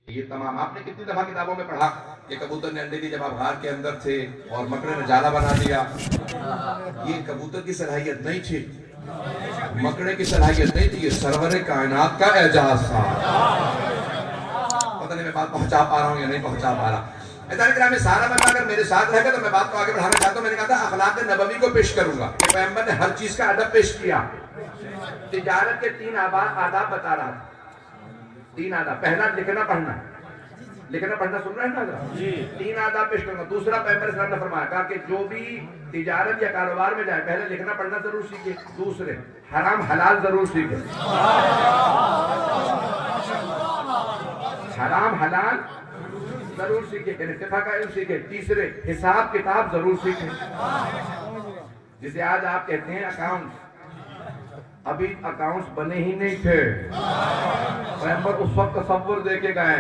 ये तमाम आपने कितनी दफा किताबों में पढ़ा कि कबूतर ने अंडे दी जब आप गार के अंदर थे और मकड़े ने जाला बना दिया। ये कबूतर की सलाहियत नहीं थी, मकड़े की सलाहियत नहीं थी, ये सरवरे कायनात का एजाज था। पता नहीं मैं बात पहुंचा पा रहा हूँ या नहीं पहुंचा पा रहा। में सारा बंदा अगर मेरे साथ रहेगा तो मैं बात को आगे बढ़ाना चाहता हूँ। मैंने कहा था अखलाक नबवी को पेश करूंगा। पैगंबर ने हर चीज का अदब पेश किया। तिजारत के 3 आदाब बता रहा था। 3 आदाब। पहला लिखना पढ़ना, लिखना पढ़ना सुन रहे हैं ना जी। 3 आदाब पेश करूंगा। दूसरा पैगंबर सल्लल्लाहु अलैहि वसल्लम ने फरमाया कहा कि जो भी तिजारत या कारोबार में जाए पहले लिखना पढ़ना जरूर सीखे, दूसरे हराम हलाल जरूर सीखे, हराम हलाल जरूर सीखे, इत्तिफा का इल्म सीखे, तीसरे हिसाब किताब जरूर सीखे। जिसे आज आप कहते हैं अकाउंट्स, अभी अकाउंट्स बने ही नहीं थे। पैगंबर उस वक्त तसव्वुर दे के गए,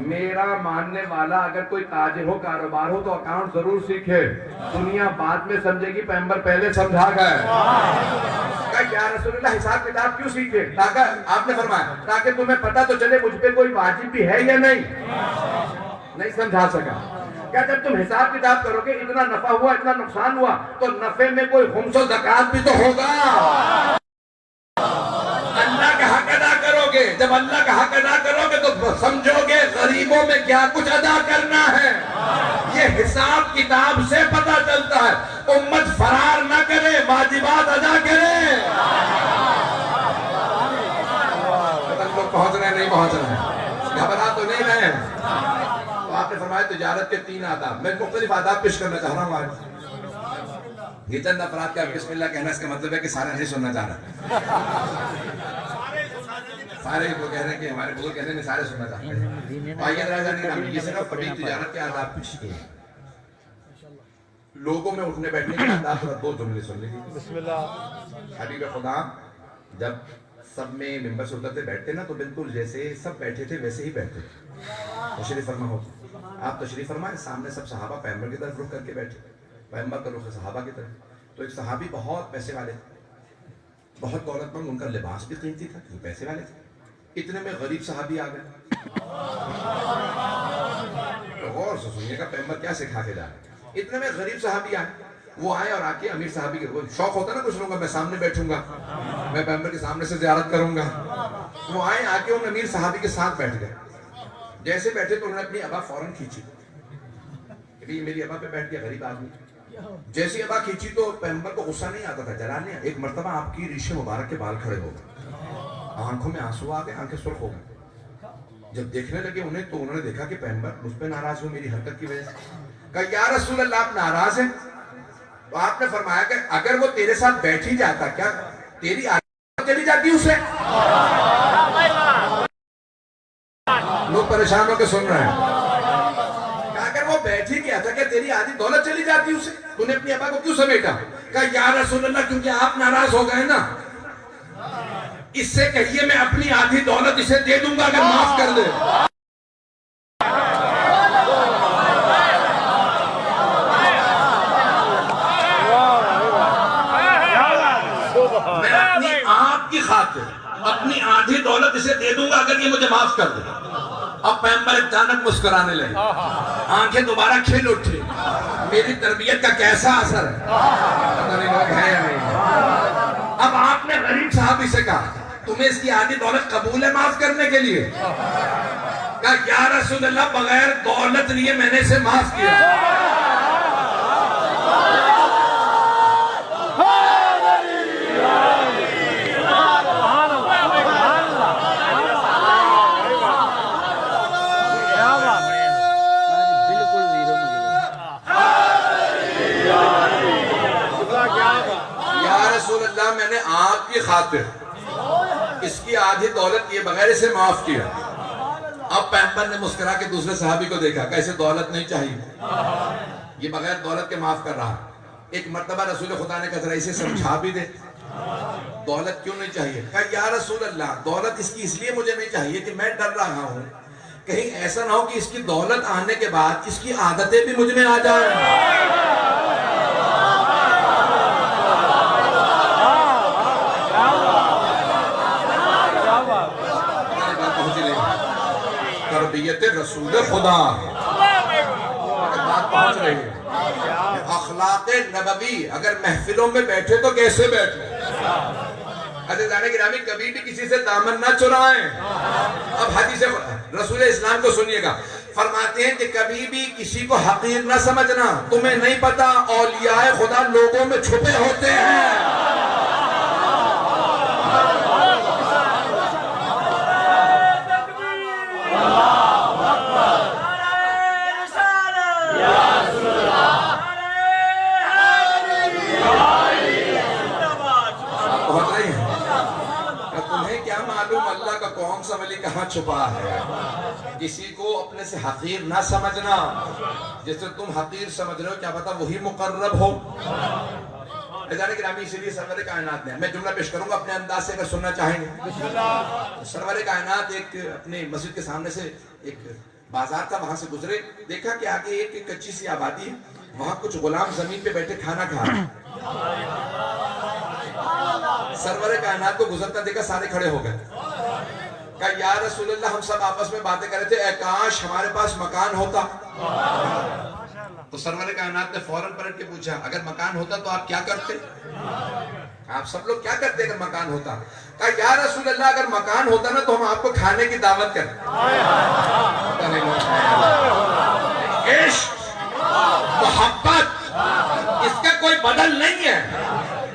मेरा मानने वाला अगर कोई ताजिर हो कारोबार हो तो अकाउंट जरूर सीखे, दुनिया बाद में समझेगी, पैगंबर पहले समझा गए। क्या रसूलुल्लाह हिसाब किताब क्यों सीखे? ताकि आपने फरमाया ताकि तुम्हें पता तो चले मुझ पे कोई वाजिब भी है या नहीं। नहीं समझा सका। क्या जब तुम हिसाब किताब करोगे इतना नफा हुआ इतना नुकसान हुआ तो नफे में कोई खुम्सो ज़कात भी तो होगा। अल्लाह का हक अदा करोगे, जब अल्लाह का हक अदा करोगे तो समझोगे गरीबों में क्या कुछ अदा करना है। ये हिसाब किताब से पता चलता है। उम्मत फरार न करे, वाजिबात अदा करे। लोग पहुंच रहे हैं नहीं पहुंच रहे हैं, घबरा तो नहीं रहे हैं। तो आपने फरमाया तिजारत के 3 आदाब। मैं मुख्तलिफ आदाब पेश करना चाह रहा हूँ आज। ये चंद अफराद का बिस्मिल्लाह कहना इसका मतलब है कि सारे नहीं सुनना चाह रहे। सारे वो कह रहे हैं कि हमारे बुजुर्ग कहते हैं सारे सुनना चाहते हैं। आइए ये सिर्फ पटी तिजारत के आदाब पेश किए। लोगों में उठने बैठने के आदाब पर 2 जुमले सुन लीजिए। बिस्मिल्लाह। हबीब खुदा जब सब में मिंबर से उतरते बैठते ना तो बिल्कुल जैसे सब बैठे थे वैसे ही बैठते। तशरीफ फरमा हो आप, तशरीफ फरमाए। सामने सब सहाबा पैगंबर की तरफ रुख करके बैठे, पैगंबर का रुख सहाबा की तरफ। तो एक सहाबी बहुत पैसे वाले थे, बहुत दौलतमंद, उनका लिबास भी कीमती था, वो पैसे वाले थे। इतने में गरीब सहाबी आ गए। तो गौर से सुनिएगा पैगंबर क्या सिखा के जा रहे। इतने में गरीब सहाबी आए। वो आए और आके अमीर साहबी के, वो शौक होता है ना कुछ लोगों का, मैं सामने बैठूंगा, मैं पैगंबर के सामने से ज़ियारत करूंगा। वो आए आके उन अमीर साहबी के साथ बैठ गए। जैसे बैठे तो उन्होंने अपनी अबा फौरन खींची, कि मेरी अबा पे बैठ गया गरीब आदमी। जैसी अबा खींची तो पैगंबर को गुस्सा नहीं आता था, जलाने। एक मर्तबा आपकी रीशे मुबारक के बाल खड़े हो गए, आंखों में आंसू आ गए, आंखें सुर्ख हो गई। जब देखने लगे उन्हें तो उन्होंने देखा कि पैगंबर मुझ पर नाराज हो मेरी हरकत की वजह से। कहा या रसूल अल्लाह आप नाराज हैं? तो आपने फरमाया कि अगर वो तेरे साथ बैठ ही जाता क्या तेरी आदत चली जाती उसे? लोग परेशान होकर सुन रहे हैं। अगर वो बैठ ही गया था क्या तेरी आधी दौलत चली जाती उसे? तूने अपनी अब्बा को क्यों समेटा? कहा या रसूल अल्लाह क्योंकि आप नाराज हो गए ना, इससे कहिए मैं अपनी आधी दौलत इसे दे दूंगा अगर माफ कर दे। मैं अपनी आपकी खातिर अपनी आधी दौलत इसे दे दूंगा अगर ये मुझे माफ कर दे। अब पैगंबर अचानक मुस्कुराने लगे, आंखें दोबारा खिल उठी। मेरी तरबियत का कैसा असर है, पता नहीं लोग हैं या नहीं। अब आपने गरीब साहब से कहा तुम्हें इसकी आधी दौलत कबूल है माफ करने के लिए? कहा या रसूल अल्लाह बगैर दौलत लिए मैंने इसे माफ किया। मैंने आपकी खातिर इसकी आधी दौलत ये बगैर इसे माफ किया। अब पैगंबर ने मुस्कुरा के दूसरे सहाबी को देखा, कैसे दौलत नहीं चाहिए, ये बगैर दौलत के माफ कर रहा। एक मर्तबा रसूल खुदा ने कहा इसे समझा भी दे, दौलत क्यों नहीं चाहिए? कहा या रसूल अल्लाह दौलत इसकी इसलिए मुझे नहीं चाहिए कि मैं डर रहा हूँ कहीं ऐसा ना हो कि इसकी दौलत आने के बाद इसकी आदतें भी मुझ में आ जाए। रसूल खुदा है। बात पहुंच रही है। अखलाक़े नबवी अगर महफिलों में बैठे तो कैसे बैठे? अरे जाने गिरामी कभी भी किसी से दामन ना चुराएं। अब हदीस रसूल इस्लाम को सुनिएगा, फरमाते हैं कि कभी भी किसी को हकीर ना समझना। तुम्हें नहीं पता औलियाए खुदा लोगों में छुपे होते हैं। अल्लाह का कौन सा वली कहाँ छुपा है? किसी को अपने से हकीर ना समझना। जैसे तुम हकीर समझ रहे हो, क्या पता वही मुकर्रब हो। इसीलिए सरवर कायनात ने, मैं जुमला पेश करूंगा अपने अंदाज से, अगर सुनना चाहेंगे। सरवर कायनात एक अपने मस्जिद के सामने से एक बाजार था, वहां से गुजरे, देखा कि आगे एक कच्ची सी आबादी है, वहां कुछ गुलाम जमीन पे बैठे खाना खा रहे। सरवर कायनात को गुजरता देखा, सारे खड़े हो गए। कहा या रसूलल्लाह, हम सब आपस में बातें कर रहे थे, काश हमारे पास मकान होता। तो सरवर कायनात ने फौरन पलट के पूछा, अगर मकान होता तो आप क्या करते? आप सब लोग क्या करते अगर मकान होता? कहा या रसूलल्लाह, अगर मकान होता ना तो हम आपको खाने की दावत करते। इश्क, मोहब्बत, इसका कोई बदल नहीं है।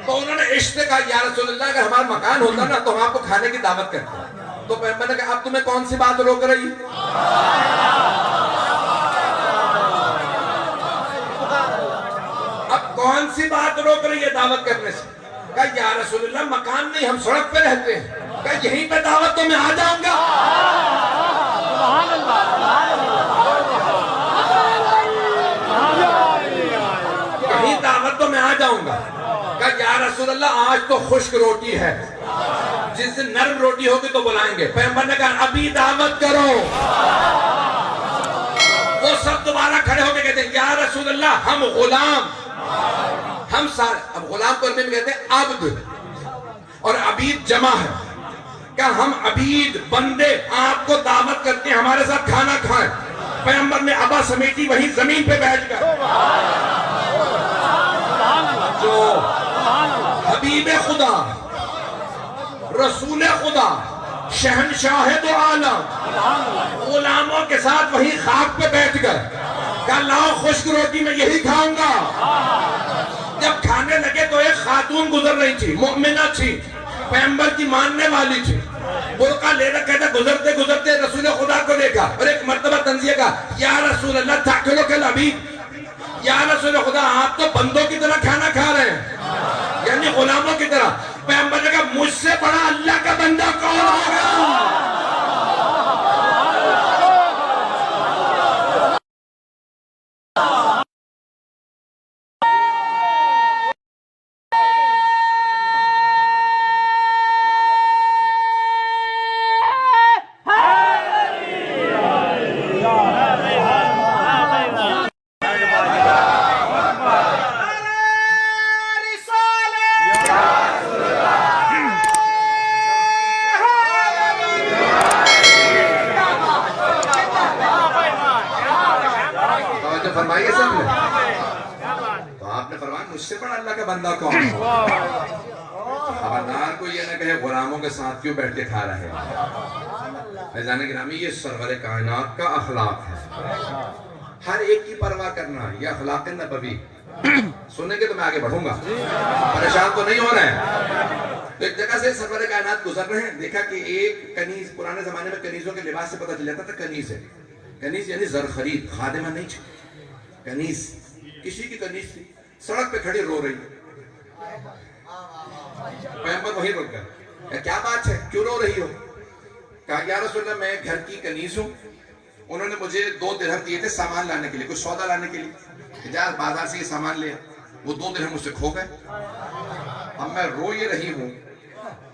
तो उन्होंने इश्क से कहा या रसूलल्लाह, अगर हमारा मकान होता ना तो हम आपको खाने की दावत करते। तो मैंने कहा अब तुम्हें कौन सी बात रोक रही? अब कौन सी बात रोक रही है दावत करने से? कहा या रसूलल्लाह, मकान नहीं, हम सड़क पे रहते हैं। कहा यहीं पे दावत तो मैं आ जाऊंगा। यहीं दावत तो मैं आ जाऊंगा। कहा या रसूलल्लाह, आज तो खुश्क रोटी है, जिस दिन नरम रोटी होगी तो बुलाएंगे। पैगंबर ने कहा अभी दावत करो। वो सब दोबारा खड़े होकर कहते हैं या रसूलल्लाह, हम गुलाम, हम सारे, अब गुलाम को अरबी में कहते हैं अब्द, और अबीद जमा है। क्या हम अबीद बंदे आपको दावत करते हैं हमारे साथ खाना खाएं? पैगंबर ने अबा समेटी वहीं जमीन पे बैठ कर, जो हबीब खुदा, रसूल खुदा, शहनशाह दो आलम, गुलामों के साथ वहीं खाक पे बैठकर कहा लाओ खुश्क रोटी मैं यही खाऊंगा। जब खाने लगे तो एक खातून गुजर रही थी, मोमिना थी, पैगंबर की मानने वाली थी, बुर्का ले रखा था। गुजरते गुजरते रसूल खुदा को देखा और एक मर्तबा तंजिया का या रसूल अल्लाह ताकिलो कल अभी, या रसूल खुदा आप तो बंदों की तरह खाना खा रहे हैं, यानी गुलामों की तरह। पैगंबर ने कहा मुझसे बड़ा अल्लाह का बंदा कौन होगा? फरमाइए सब ने, तो आपने फरमाया मुझसे बड़ा अल्लाह का बंदा कौन है? खबरदार को ये ना कहे गुलामों के साथ क्यों बैठ के खा रहे हैं। जाने गिरामी, ये सरवर कायनात का अखलाक है, हर एक की परवाह करना, ये अखलाक नबवी। सुनेंगे तो मैं आगे बढ़ूंगा, परेशान तो नहीं हो रहे हैं। तो एक जगह से सरवर कायनात गुजर रहे हैं, देखा कि एक कनीज, पुराने जमाने में कनीजों के लिबास से पता चल जाता था कनीज है। कनीज यानी जर खरीद, खादिमा नहीं थी, कनीज, किसी की कनीज थी, सड़क पे खड़ी रो रही। पैगंबर वहीं रुक गए, क्या बात है, क्यों रो रही हो? कहा या रसूलल्लाह, मैं घर की कनीज हूँ, उन्होंने मुझे 2 दिरहम दिए थे सामान लाने के लिए, कुछ सौदा लाने के लिए, जा बाजार से ये सामान ले, वो 2 दिरहम मुझसे खो गए। अब मैं रो ये रही हूँ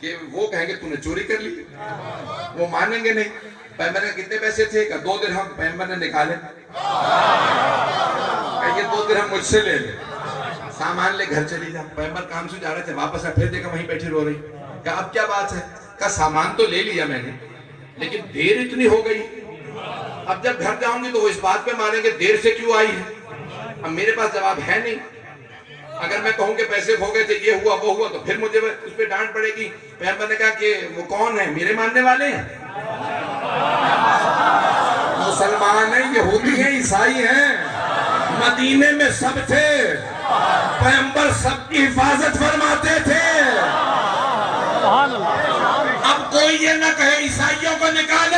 कि वो कहेंगे तूने चोरी कर ली, वो मानेंगे नहीं। पैगंबर ने कितने पैसे थे? का 2 दिरहम। पैगंबर ने निकाले, ये 2 दिरहम मुझसे ले ले, सामान ले घर चली जा। पैगंबर काम से जा रहे थे, वापस आए, फिर देखा वहीं बैठी रो रही। क्या अब क्या बात है? का सामान तो ले लिया मैंने, लेकिन देर इतनी हो गई, अब जब घर जाऊंगी तो वो इस बात पे मारेंगे देर से क्यों आई है। अब मेरे पास जवाब है नहीं। अगर मैं कहूं कि पैसे खो गए थे, ये हुआ वो हुआ, तो फिर मुझे उस पर डांट पड़ेगी। पैगंबर ने कहा कि वो कौन है, मेरे मानने वाले हैं, मुसलमान हैं, यहूदी हैं, ईसाई हैं, मदीने में सब थे, पैगंबर सबकी हिफाजत फरमाते थे। अब कोई ये ना कहे ईसाइयों को निकाले